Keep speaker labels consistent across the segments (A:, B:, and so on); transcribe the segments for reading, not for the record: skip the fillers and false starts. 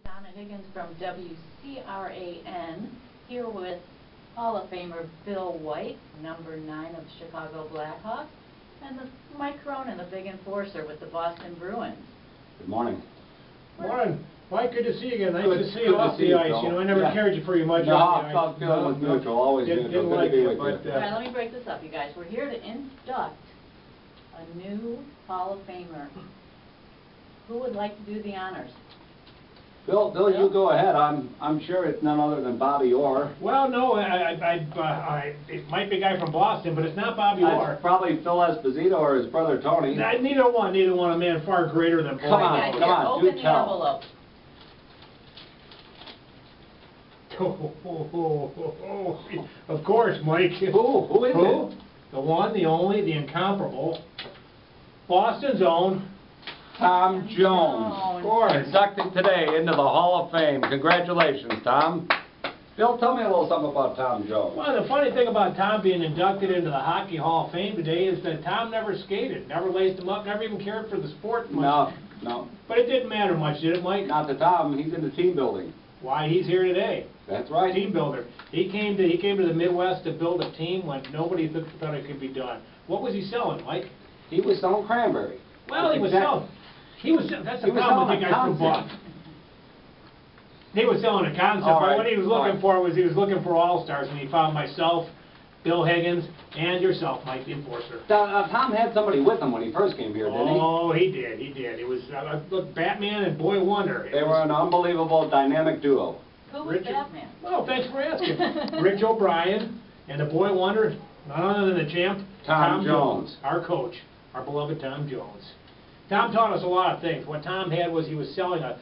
A: Donna Higgins from WCRAN, here with Hall of Famer Bill White, number 9 of Chicago Blackhawks, and Mike Cronin, the big enforcer with the Boston Bruins.
B: Good morning.
C: Morning. Mike, good to see you again. Nice
B: Good,
C: to see you off the ice. You know, I never cared you for you much off the ice.
B: No, feeling was neutral, always neutral.
C: Didn't like you, but...
A: All right, let me break this up, you guys. We're here to induct a new Hall of Famer. Who would like to do the honors?
B: Bill, you go ahead. I'm sure it's none other than Bobby Orr.
C: Well, no, it might be a guy from Boston, but it's not Bobby Orr.
B: It's probably Phil Esposito or his brother Tony.
C: Neither one. A man far greater than both.
B: Come on,
A: open the
B: tell.
A: envelope.
C: Of course, Mike.
B: Who is it?
C: The one, the only, the incomparable, Boston's own
B: Tom Jones.
C: Of course.
B: Inducted today into the Hall of Fame. Congratulations, Tom. Bill, tell me a little something about Tom Jones.
C: Well, the funny thing about Tom being inducted into the Hockey Hall of Fame today is that Tom never skated, never laced him up, never even cared for the sport much.
B: No.
C: But it didn't matter much, did it, Mike?
B: Not to Tom. He's into team building.
C: Why, he's here today.
B: That's right.
C: Team builder. He came to the Midwest to build a team when nobody thought it could be done. What was he selling, Mike?
B: He was selling cranberry.
C: Well, he was selling. That's the problem with the guys from Boston. He was selling a concept, but what he was looking for was all-stars, and he found myself, Bill Higgins, and yourself, Mike the Enforcer.
B: Tom had somebody with him when he first came here, didn't he?
C: Oh, he did. It was, look, Batman and Boy Wonder.
B: They were an unbelievable dynamic duo.
A: Who was Batman?
C: Oh, thanks for asking. Rich O'Brien and the Boy Wonder, none other than the champ,
B: Tom Jones.
C: Our coach, our beloved Tom Jones. Tom taught us a lot of things. What Tom had was he was selling a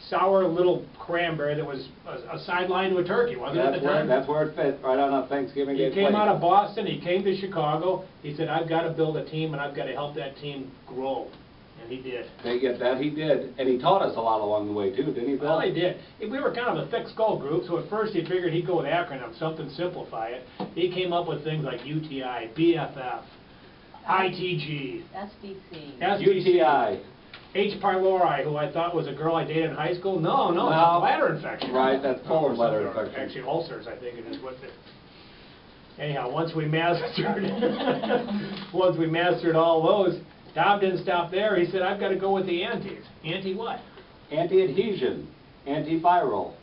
C: sour little cranberry that was a sideline to a turkey, wasn't it at the time?
B: That's where it fit, right on a Thanksgiving Day.
C: He came out of Boston, he came to Chicago, he said, I've got to build a team and I've got to help that team grow. And he did.
B: That he did. And he taught us a lot along the way too, didn't he, Bill?
C: Well, he did. We were kind of a thick-skulled group, so at first he figured he'd go with acronyms, something simplify it. He came up with things like UTI, BFF, ITG,
A: SBC,
B: UTI.
C: H. pylori, who I thought was a girl I dated in high school. No, it's a bladder infection.
B: Right, that's full of bladder infection.
C: Actually, ulcers, I think it is. Anyhow, once we mastered all those, Tom didn't stop there. He said, I've got to go with the antis. Anti what?
B: Anti-adhesion, antiviral,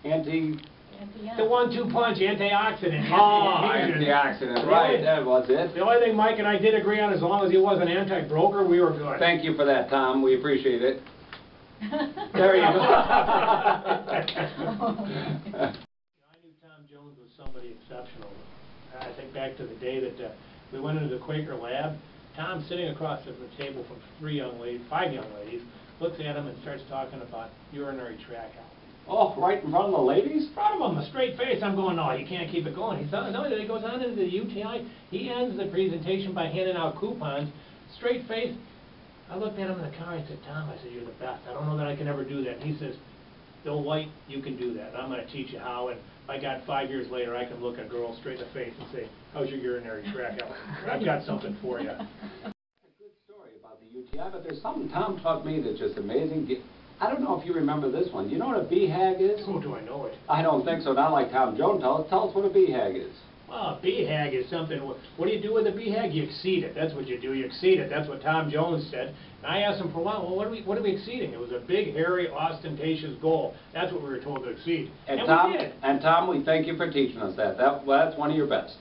C: The 1-2 punch, antioxidant.
B: Antioxidant, right, that was it.
C: The only thing Mike and I did agree on, as long as he was an anti-broker, we were good.
B: Thank you for that, Tom. We appreciate it. There you go.
C: I knew Tom Jones was somebody exceptional. I think back to the day that we went into the Quaker lab. Tom, sitting across the table from 5 young ladies, looks at him and starts talking about urinary tract health.
B: Oh, right in front of the ladies?
C: In front of them, a straight face. I'm going, no, you can't keep it going. He goes on into the UTI. He ends the presentation by handing out coupons. Straight face. I looked at him in the car. I said, Tom, I said, you're the best. I don't know that I can ever do that. And he says, Bill White, you can do that. I'm going to teach you how. And I got 5 years later, I can look a girl straight in the face and say, how's your urinary tract health? I've got something for you.
B: Good story about the UTI, but there's something Tom taught me that's just amazing. I don't know if you remember this one. Do you know what a BHAG is?
C: Oh, do I know it?
B: I don't think so. Not like Tom Jones. Tell us what a BHAG is.
C: Well, a BHAG is something, what do you do with a BHAG? You exceed it. That's what you do. You exceed it. That's what Tom Jones said. And I asked him for a while, well, what are we exceeding? It was a big, hairy, ostentatious goal. That's what we were told to exceed. And
B: Tom,
C: we did.
B: And Tom, we thank you for teaching us that. That's one of your best.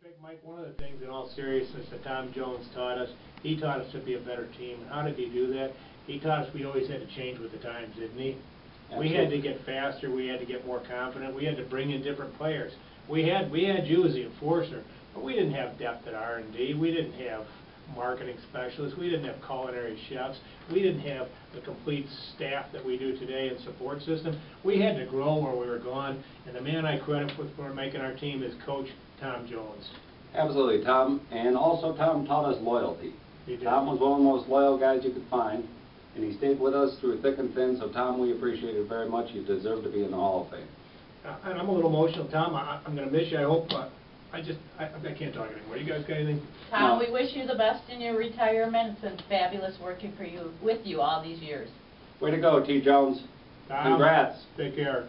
C: Big Mike, one of the things in all seriousness that Tom Jones taught us, he taught us to be a better team. How did he do that? He taught us we always had to change with the times, didn't he? Absolutely. We had to get faster. We had to get more confident. We had to bring in different players. We had you as the enforcer, but we didn't have depth at R&D. We didn't have marketing specialists. We didn't have culinary chefs. We didn't have the complete staff that we do today and support system. We had to grow where we were going, and the man I credit for making our team is Coach Tom Jones.
B: Absolutely, Tom. And also Tom taught us loyalty.
C: He did.
B: Tom was one of the most loyal guys you could find. And he stayed with us through thick and thin, so Tom, we appreciate it very much. You deserve to be in the Hall of Fame.
C: And I'm a little emotional, Tom. I'm going to miss you. I hope. I can't talk anymore. You guys got anything?
A: Tom, we wish you the best in your retirement. It's been fabulous working with you all these years.
B: Way to go, T. Jones.
C: Tom,
B: Congrats.
C: Take care.